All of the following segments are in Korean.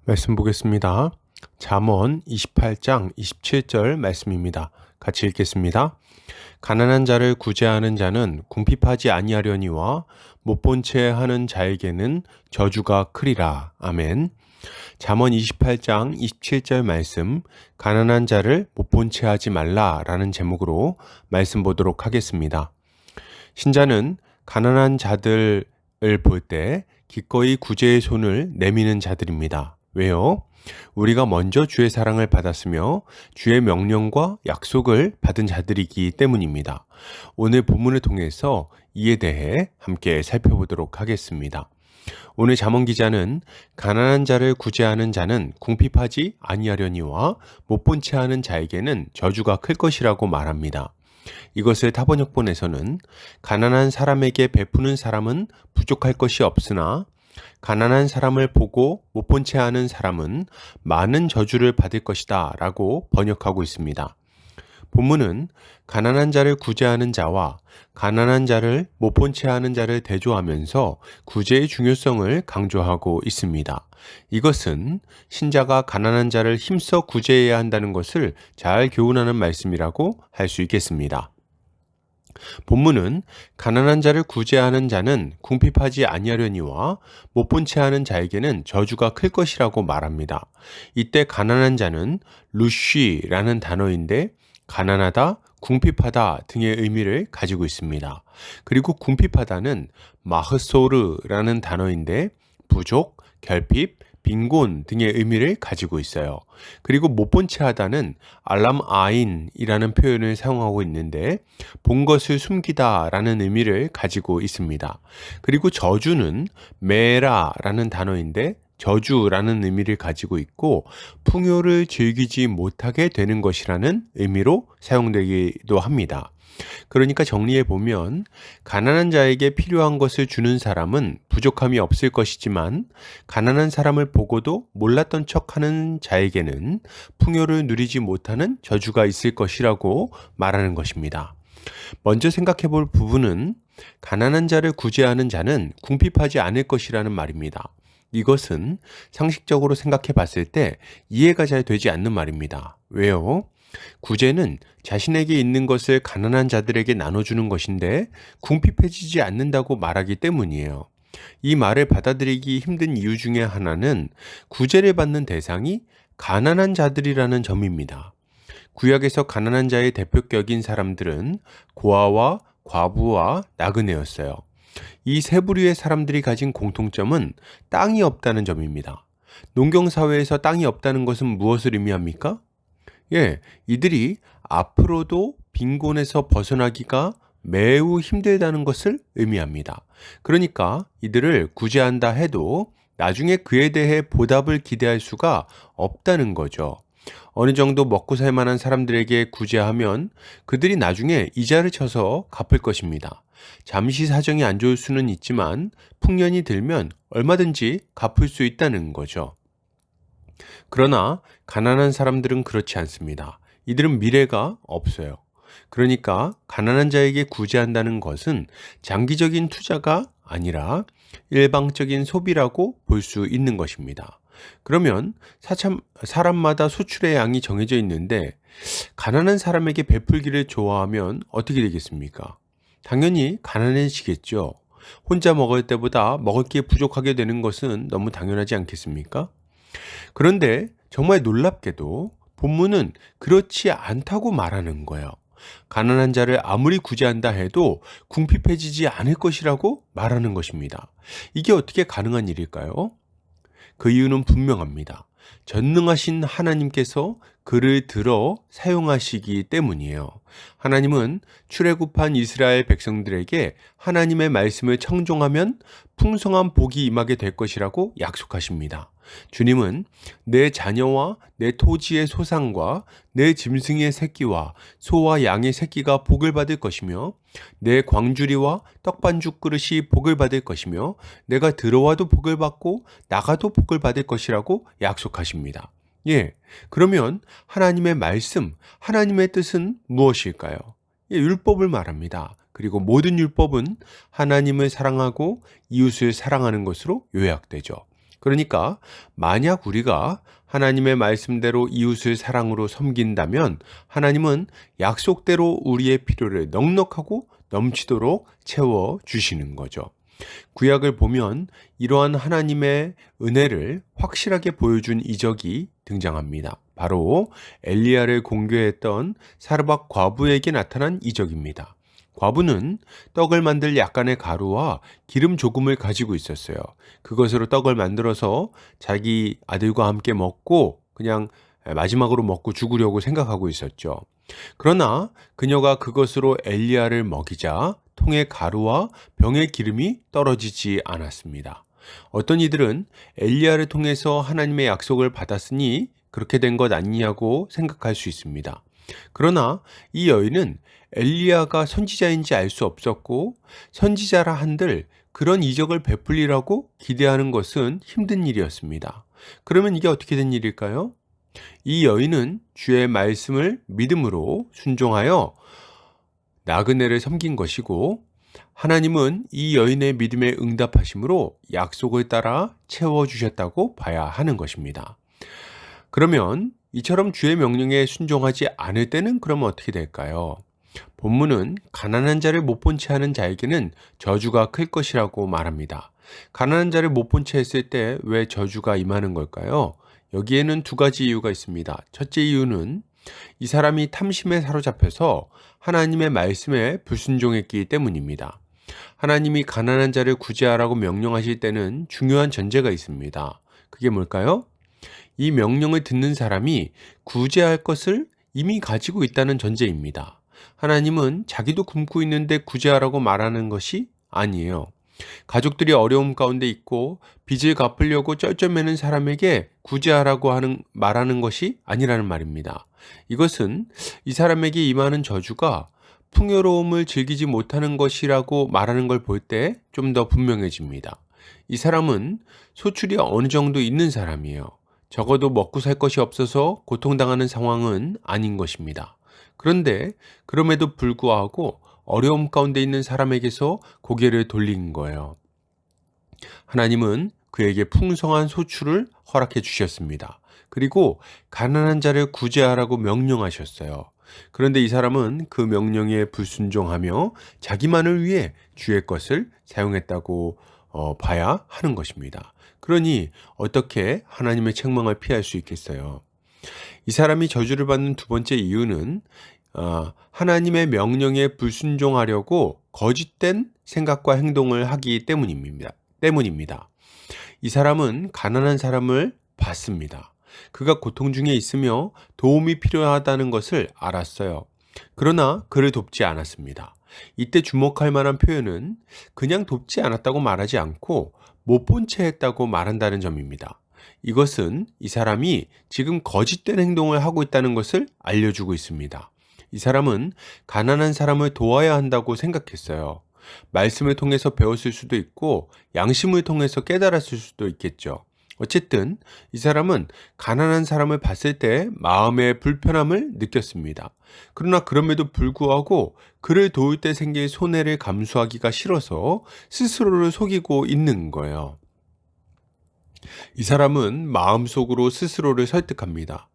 말씀 보겠습니다. 잠언 28장 27절 말씀입니다. 같이 읽겠습니다. 가난한 자를 구제하는 자는 궁핍하지 아니하려니와 못 본 채 하는 자에게는 저주가 크리라. 아멘. 잠언 28장 27절 말씀, 가난한 자를 못 본 채 하지 말라라는 제목으로 말씀 보도록 하겠습니다. 신자는 가난한 자들을 볼 때 기꺼이 구제의 손을 내미는 자들입니다. 왜요? 우리가 먼저 주의 사랑을 받았으며 주의 명령과 약속을 받은 자들이기 때문입니다. 오늘 본문을 통해서 이에 대해 함께 살펴보도록 하겠습니다. 오늘 잠언 기자는 가난한 자를 구제하는 자는 궁핍하지 아니하려니와 못 본 채 하는 자에게는 저주가 클 것이라고 말합니다. 이것을 타번역본에서는 가난한 사람에게 베푸는 사람은 부족할 것이 없으나 가난한 사람을 보고 못 본 채 하는 사람은 많은 저주를 받을 것이다 라고 번역하고 있습니다. 본문은 가난한 자를 구제하는 자와 가난한 자를 못 본 채 하는 자를 대조하면서 구제의 중요성을 강조하고 있습니다. 이것은 신자가 가난한 자를 힘써 구제해야 한다는 것을 잘 교훈하는 말씀이라고 할 수 있겠습니다. 본문은 가난한 자를 구제하는 자는 궁핍하지 아니하려니와 못 본 채 하는 자에게는 저주가 클 것이라고 말합니다. 이때 가난한 자는 루쉬라는 단어인데 가난하다, 궁핍하다 등의 의미를 가지고 있습니다. 그리고 궁핍하다는 마흐소르라는 단어인데 부족, 결핍, 빈곤 등의 의미를 가지고 있어요. 그리고 못 본 채 하다는 알람아인이라는 표현을 사용하고 있는데 본 것을 숨기다 라는 의미를 가지고 있습니다. 그리고 저주는 메라라는 단어인데 저주라는 의미를 가지고 있고 풍요를 즐기지 못하게 되는 것이라는 의미로 사용되기도 합니다. 그러니까 정리해 보면 가난한 자에게 필요한 것을 주는 사람은 부족함이 없을 것이지만 가난한 사람을 보고도 몰랐던 척하는 자에게는 풍요를 누리지 못하는 저주가 있을 것이라고 말하는 것입니다. 먼저 생각해 볼 부분은 가난한 자를 구제하는 자는 궁핍하지 않을 것이라는 말입니다. 이것은 상식적으로 생각해 봤을 때 이해가 잘 되지 않는 말입니다. 왜요? 구제는 자신에게 있는 것을 가난한 자들에게 나눠주는 것인데 궁핍해지지 않는다고 말하기 때문이에요. 이 말을 받아들이기 힘든 이유 중에 하나는 구제를 받는 대상이 가난한 자들이라는 점입니다. 구약에서 가난한 자의 대표격인 사람들은 고아와 과부와 나그네였어요. 이 세 부류의 사람들이 가진 공통점은 땅이 없다는 점입니다. 농경사회에서 땅이 없다는 것은 무엇을 의미합니까? 이들이 앞으로도 빈곤에서 벗어나기가 매우 힘들다는 것을 의미합니다. 그러니까 이들을 구제한다 해도 나중에 그에 대해 보답을 기대할 수가 없다는 거죠. 어느 정도 먹고 살 만한 사람들에게 구제하면 그들이 나중에 이자를 쳐서 갚을 것입니다. 잠시 사정이 안 좋을 수는 있지만 풍년이 들면 얼마든지 갚을 수 있다는 거죠. 그러나 가난한 사람들은 그렇지 않습니다. 이들은 미래가 없어요. 그러니까 가난한 자에게 구제한다는 것은 장기적인 투자가 아니라 일방적인 소비라고 볼 수 있는 것입니다. 그러면 사람마다 소출의 양이 정해져 있는데 가난한 사람에게 베풀기를 좋아하면 어떻게 되겠습니까? 당연히 가난해지겠죠. 혼자 먹을 때보다 먹을 게 부족하게 되는 것은 너무 당연하지 않겠습니까? 그런데 정말 놀랍게도 본문은 그렇지 않다고 말하는 거예요. 가난한 자를 아무리 구제한다 해도 궁핍해지지 않을 것이라고 말하는 것입니다. 이게 어떻게 가능한 일일까요? 그 이유는 분명합니다. 전능하신 하나님께서 그를 들어 사용하시기 때문이에요. 하나님은 출애굽한 이스라엘 백성들에게 하나님의 말씀을 청종하면 풍성한 복이 임하게 될 것이라고 약속하십니다. 주님은 내 자녀와 내 토지의 소산과 내 짐승의 새끼와 소와 양의 새끼가 복을 받을 것이며 내 광주리와 떡반죽 그릇이 복을 받을 것이며 내가 들어와도 복을 받고 나가도 복을 받을 것이라고 약속하십니다. 그러면 하나님의 말씀, 하나님의 뜻은 무엇일까요? 율법을 말합니다. 그리고 모든 율법은 하나님을 사랑하고 이웃을 사랑하는 것으로 요약되죠. 그러니까 만약 우리가 하나님의 말씀대로 이웃을 사랑으로 섬긴다면 하나님은 약속대로 우리의 필요를 넉넉하고 넘치도록 채워 주시는 거죠. 구약을 보면 이러한 하나님의 은혜를 확실하게 보여준 이적이 등장합니다. 바로 엘리야를 공격했던 사르밧 과부에게 나타난 이적입니다. 과부는 떡을 만들 약간의 가루와 기름 조금을 가지고 있었어요. 그것으로 떡을 만들어서 자기 아들과 함께 먹고 그냥 마지막으로 먹고 죽으려고 생각하고 있었죠. 그러나 그녀가 그것으로 엘리야를 먹이자 통의 가루와 병의 기름이 떨어지지 않았습니다. 어떤 이들은 엘리야를 통해서 하나님의 약속을 받았으니 그렇게 된 것 아니냐고 생각할 수 있습니다. 그러나 이 여인은 엘리야가 선지자인지 알 수 없었고 선지자라 한들 그런 이적을 베풀리라고 기대하는 것은 힘든 일이었습니다. 그러면 이게 어떻게 된 일일까요? 이 여인은 주의 말씀을 믿음으로 순종하여 나그네를 섬긴 것이고 하나님은 이 여인의 믿음에 응답하심으로 약속을 따라 채워주셨다고 봐야 하는 것입니다. 그러면 이처럼 주의 명령에 순종하지 않을 때는 그러면 어떻게 될까요? 본문은 가난한 자를 못 본 채 하는 자에게는 저주가 클 것이라고 말합니다. 가난한 자를 못 본 채 했을 때 왜 저주가 임하는 걸까요? 여기에는 두 가지 이유가 있습니다. 첫째 이유는 이 사람이 탐심에 사로잡혀서 하나님의 말씀에 불순종했기 때문입니다. 하나님이 가난한 자를 구제하라고 명령하실 때는 중요한 전제가 있습니다. 그게 뭘까요? 이 명령을 듣는 사람이 구제할 것을 이미 가지고 있다는 전제입니다. 하나님은 자기도 굶고 있는데 구제하라고 말하는 것이 아니에요. 가족들이 어려움 가운데 있고 빚을 갚으려고 쩔쩔매는 사람에게 구제하라고 말하는 것이 아니라는 말입니다. 이것은 이 사람에게 임하는 저주가 풍요로움을 즐기지 못하는 것이라고 말하는 걸 볼 때 좀 더 분명해집니다. 이 사람은 소출이 어느 정도 있는 사람이에요. 적어도 먹고 살 것이 없어서 고통당하는 상황은 아닌 것입니다. 그런데 그럼에도 불구하고 어려움 가운데 있는 사람에게서 고개를 돌린 거예요. 하나님은 그에게 풍성한 소출을 허락해 주셨습니다. 그리고 가난한 자를 구제하라고 명령하셨어요. 그런데 이 사람은 그 명령에 불순종하며 자기만을 위해 주의 것을 사용했다고 봐야 하는 것입니다. 그러니 어떻게 하나님의 책망을 피할 수 있겠어요? 이 사람이 저주를 받는 두 번째 이유는 하나님의 명령에 불순종하려고 거짓된 생각과 행동을 하기 때문입니다. 이 사람은 가난한 사람을 봤습니다. 그가 고통 중에 있으며 도움이 필요하다는 것을 알았어요. 그러나 그를 돕지 않았습니다. 이때 주목할 만한 표현은 그냥 돕지 않았다고 말하지 않고 못 본 채 했다고 말한다는 점입니다. 이것은 이 사람이 지금 거짓된 행동을 하고 있다는 것을 알려주고 있습니다. 이 사람은 가난한 사람을 도와야 한다고 생각했어요. 말씀을 통해서 배웠을 수도 있고 양심을 통해서 깨달았을 수도 있겠죠. 어쨌든 이 사람은 가난한 사람을 봤을 때 마음의 불편함을 느꼈습니다. 그러나 그럼에도 불구하고 그를 도울 때 생길 손해를 감수하기가 싫어서 스스로를 속이고 있는 거예요. 이 사람은 마음속으로 스스로를 설득합니다.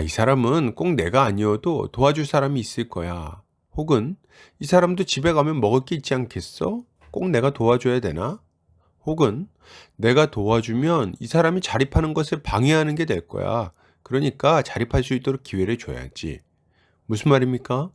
이 사람은 꼭 내가 아니어도 도와줄 사람이 있을 거야. 혹은 이 사람도 집에 가면 먹을 게 있지 않겠어? 꼭 내가 도와줘야 되나? 혹은 내가 도와주면 이 사람이 자립하는 것을 방해하는 게 될 거야. 그러니까 자립할 수 있도록 기회를 줘야지. 무슨 말입니까?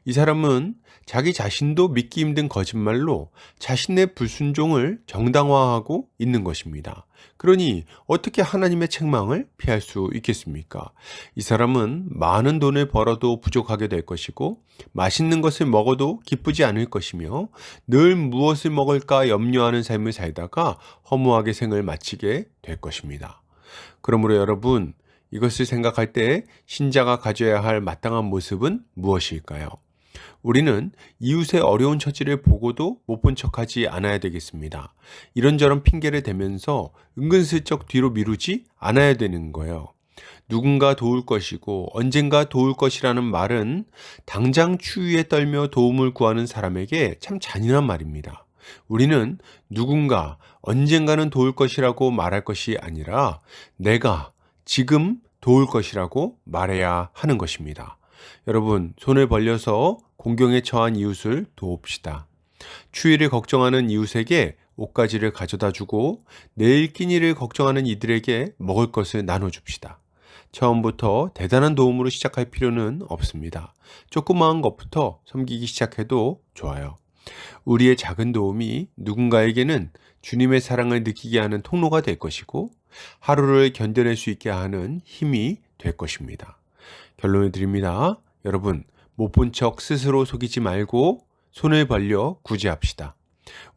이 사람은 자기 자신도 믿기 힘든 거짓말로 자신의 불순종을 정당화하고 있는 것입니다. 그러니 어떻게 하나님의 책망을 피할 수 있겠습니까? 이 사람은 많은 돈을 벌어도 부족하게 될 것이고 맛있는 것을 먹어도 기쁘지 않을 것이며 늘 무엇을 먹을까 염려하는 삶을 살다가 허무하게 생을 마치게 될 것입니다. 그러므로 여러분, 이것을 생각할 때 신자가 가져야 할 마땅한 모습은 무엇일까요? 우리는 이웃의 어려운 처지를 보고도 못 본 척하지 않아야 되겠습니다. 이런저런 핑계를 대면서 은근슬쩍 뒤로 미루지 않아야 되는 거예요. 누군가 도울 것이고 언젠가 도울 것이라는 말은 당장 추위에 떨며 도움을 구하는 사람에게 참 잔인한 말입니다. 우리는 누군가 언젠가는 도울 것이라고 말할 것이 아니라 내가 지금 도울 것이라고 말해야 하는 것입니다. 여러분, 손을 벌려서 공경에 처한 이웃을 도웁시다. 추위를 걱정하는 이웃에게 옷가지를 가져다 주고 내일 끼니를 걱정하는 이들에게 먹을 것을 나눠줍시다. 처음부터 대단한 도움으로 시작할 필요는 없습니다. 조그마한 것부터 섬기기 시작해도 좋아요. 우리의 작은 도움이 누군가에게는 주님의 사랑을 느끼게 하는 통로가 될 것이고 하루를 견뎌낼 수 있게 하는 힘이 될 것입니다. 결론을 드립니다. 여러분, 못 본 척 스스로 속이지 말고 손을 벌려 구제합시다.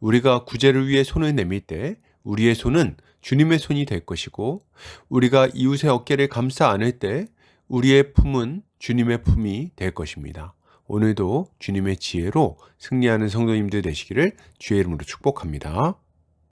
우리가 구제를 위해 손을 내밀 때 우리의 손은 주님의 손이 될 것이고 우리가 이웃의 어깨를 감싸 안을 때 우리의 품은 주님의 품이 될 것입니다. 오늘도 주님의 지혜로 승리하는 성도님들 되시기를 주의 이름으로 축복합니다.